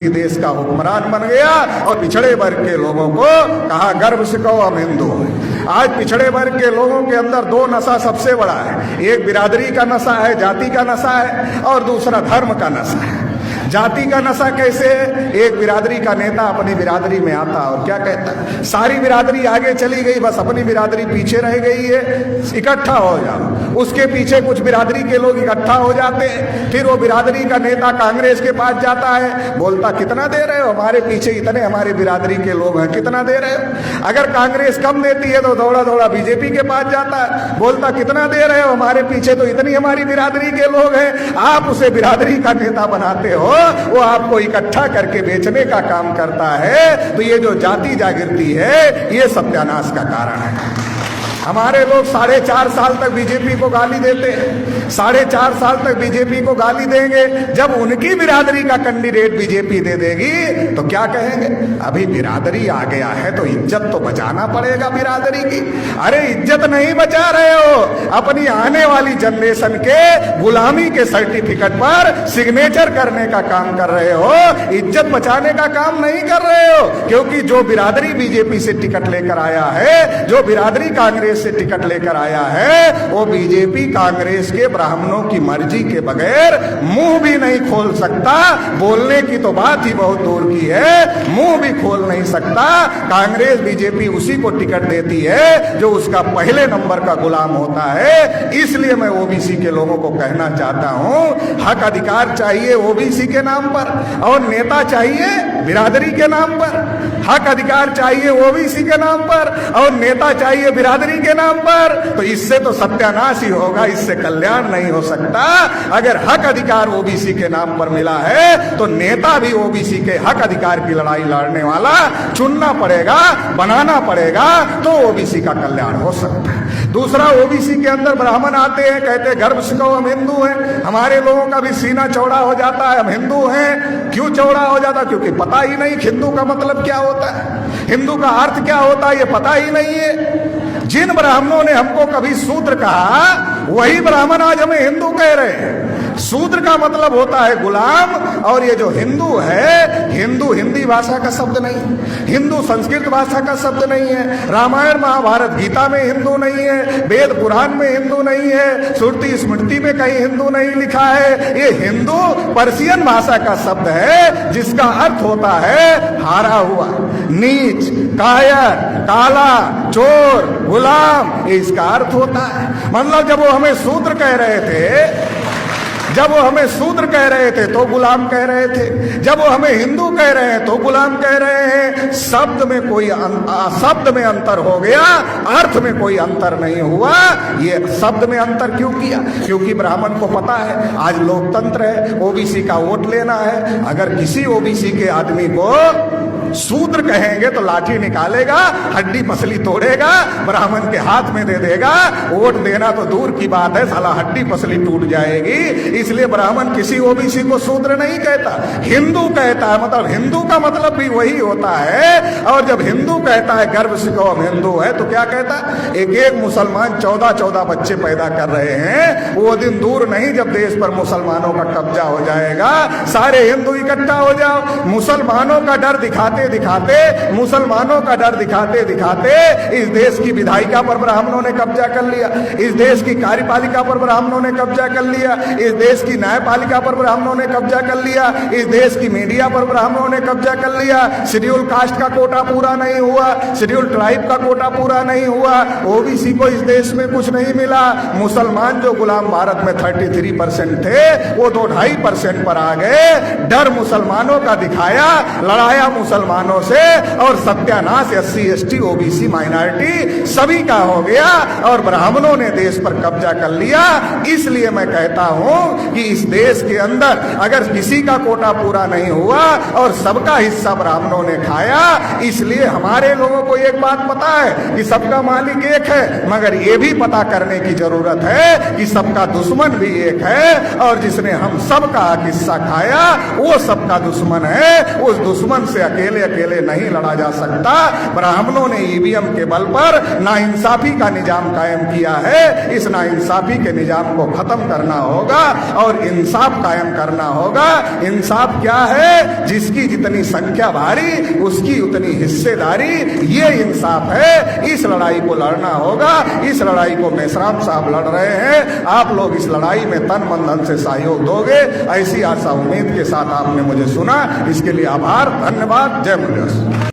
देश का हुक्मरान बन गया और पिछड़े वर्ग के लोगों को कहा गर्व से कहो हम हिंदू हैं। आज पिछड़े वर्ग के लोगों के अंदर दो नशा सबसे बड़ा है, एक बिरादरी का नशा है, जाति का नशा है, और दूसरा धर्म का नशा है। जाति का नशा कैसे है? एक बिरादरी का नेता अपनी बिरादरी में आता और क्या कहता है, सारी बिरादरी आगे चली गई, बस अपनी बिरादरी पीछे रह गई है, इकट्ठा हो जाओ। उसके पीछे कुछ बिरादरी के लोग इकट्ठा हो जाते हैं, फिर वो बिरादरी का नेता कांग्रेस के पास जाता है, बोलता कितना दे रहे हो, हमारे पीछे इतने हमारे बिरादरी के लोग हैं, कितना दे रहे हो। अगर कांग्रेस कम देती है तो दौड़ा दौड़ा बीजेपी के पास जाता है, बोलता कितना दे रहे हो, हमारे पीछे तो इतनी हमारी बिरादरी के लोग हैं। आप उसे बिरादरी का नेता बनाते हो, वो आपको इकट्ठा करके बेचने का काम करता है। तो ये जो जाति जागृति है, ये सत्यानाश का कारण है। हमारे लोग 4.5 साल तक बीजेपी को गाली देते हैं, 4.5 साल तक बीजेपी को गाली देंगे। जब उनकी बिरादरी का कैंडिडेट बीजेपी दे देगी तो क्या कहेंगे, अभी बिरादरी आ गया है तो इज्जत तो बचाना पड़ेगा बिरादरी की। अरे इज्जत नहीं बचा रहे हो, अपनी आने वाली जनरेशन के गुलामी के सर्टिफिकेट पर सिग्नेचर करने का काम कर रहे हो, इज्जत बचाने का काम नहीं कर रहे हो। क्योंकि जो बिरादरी बीजेपी से टिकट लेकर आया है, जो बिरादरी कांग्रेस से टिकट लेकर आया है, वो बीजेपी कांग्रेस के ब्राह्मणों की मर्जी के बगैर मुंह भी नहीं खोल सकता। बोलने की तो बात ही बहुत दूर की है, मुंह भी खोल नहीं सकता। कांग्रेस बीजेपी उसी को टिकट देती है जो उसका पहले नंबर का गुलाम होता है। इसलिए मैं ओबीसी के लोगों को कहना चाहता हूं, हक अधिकार चाहिए ओबीसी के नाम पर और नेता चाहिए बिरादरी के नाम पर। हक अधिकार चाहिए ओबीसी के नाम पर और नेता चाहिए बिरादरी के नाम पर। तो इससे तो सत्यानाश ही होगा, इससे कल्याण नहीं हो सकता। अगर हक अधिकार ओबीसी के नाम पर मिला है तो नेता भी ओबीसी के हक अधिकार की लड़ाई लड़ने वाला चुनना पड़ेगा, बनाना पड़ेगा, तो ओबीसी का कल्याण हो सकता है। दूसरा, ओबीसी के अंदर ब्राह्मण आते हैं, कहते हैं गर्व से कहो हम हिंदू हैं। हमारे लोगों का भी सीना चौड़ा हो जाता है, हम हिंदू हैं। क्यों चौड़ा हो जाता? क्योंकि पता ही नहीं हिंदू का मतलब क्या होता है, हिंदू का अर्थ क्या होता है, ये पता ही नहीं है। जिन ब्राह्मणों ने हमको कभी शूद्र कहा, वही ब्राह्मण आज हमें हिंदू कह रहे हैं। शूद्र का मतलब होता है गुलाम, और ये जो हिंदू है, हिंदू हिंदी भाषा का शब्द नहीं, हिंदू संस्कृत भाषा का शब्द नहीं है, रामायण महाभारत गीता में हिंदू नहीं है, वेद पुराण में हिंदू नहीं है, श्रुति स्मृति में कहीं हिंदू नहीं लिखा है। ये हिंदू पर्शियन भाषा का शब्द है, जिसका अर्थ होता है हारा हुआ, नीच, कायर, काला, चोर, गुलाम, ये इसका अर्थ होता है। मतलब जब वो हमें शूद्र कह रहे थे, जब वो हमें शूद्र कह रहे थे तो गुलाम कह रहे थे, जब वो हमें हिंदू कह रहे हैं तो गुलाम कह रहे हैं। शब्द में कोई शब्द में अंतर हो गया, अर्थ में कोई अंतर नहीं हुआ। ये शब्द में अंतर क्यों किया? क्योंकि ब्राह्मण को पता है आज लोकतंत्र है, ओबीसी का वोट लेना है। अगर किसी ओबीसी के आदमी को शूद्र कहेंगे तो लाठी निकालेगा, हड्डी पसली तोड़ेगा, ब्राह्मण के हाथ में दे देगा। वोट देना तो दूर की बात है, साला हड्डी पसली टूट जाएगी। इसलिए ब्राह्मण किसी ओबीसी को शूद्र नहीं कहता, हिंदू कहता है। मतलब हिंदू का मतलब भी वही होता है। और जब हिंदू कहता है गर्व से कहो हम हिंदू है, तो क्या कहता है? एक मुसलमान 14 बच्चे पैदा कर रहे हैं। वो दिन दूर नहीं जब देश पर मुसलमानों का कब्जा हो जाएगा, सारे हिंदू इकट्ठा हो जाओ। मुसलमानों का डर दिखाते मुसलमानों का डर दिखाते इस देश की विधायिका पर ब्राह्मणों ने कब्जा कर लिया, इस देश की कार्यपालिका पर ब्राह्मणों ने कब्जा कर लिया, इस देश की न्यायपालिका पर ब्राह्मणों ने कब्जा कर लिया, इस देश की मीडिया पर ब्राह्मणों ने कब्जा कर लिया। शेड्यूल कास्ट का कोटा पूरा नहीं हुआ, शेड्यूल ट्राइब का कोटा पूरा नहीं हुआ, ओबीसी को इस देश में कुछ नहीं मिला। मुसलमान जो गुलाम भारत में 33% थे, वो 2.5% पर आ गए। डर मुसलमानों का दिखाया, लड़ाया मुसलमानों से, और सत्यानाश SC ST OBC माइनॉरिटी सभी का हो गया और ब्राह्मणों ने देश पर कब्जा कर लिया। इसलिए मैं कहता हूं कि इस देश के अंदर अगर किसी का कोटा पूरा नहीं हुआ और सबका हिस्सा ब्राह्मणों ने खाया, इसलिए हमारे लोगों को एक बात पता है कि सबका मालिक एक है, मगर ये भी पता करने की जरूरत है कि सबका दुश्मन भी एक है, और जिसने हम सबका हिस्सा खाया वो सबका दुश्मन है। उस दुश्मन से अकेले नहीं लड़ा जा सकता। ब्राह्मणों ने ईवीएम के बल पर नाइंसाफी का निजाम कायम किया है। इस नाइंसाफी के निजाम को खत्म करना होगा और इंसाफ कायम करना होगा। इंसाफ क्या है? जिसकी जितनी संख्या भारी उसकी उतनी हिस्सेदारी, ये इंसाफ है। इस लड़ाई को लड़ना होगा। इस लड़ाई को मेश्राम साहब लड़ रहे हैं। आप लोग इस लड़ाई में तन मन धन से सहयोग दोगे, ऐसी आशा उम्मीद के साथ आपने मुझे सुना। इसके लिए आभार, धन्यवाद। जय मुरलीधर।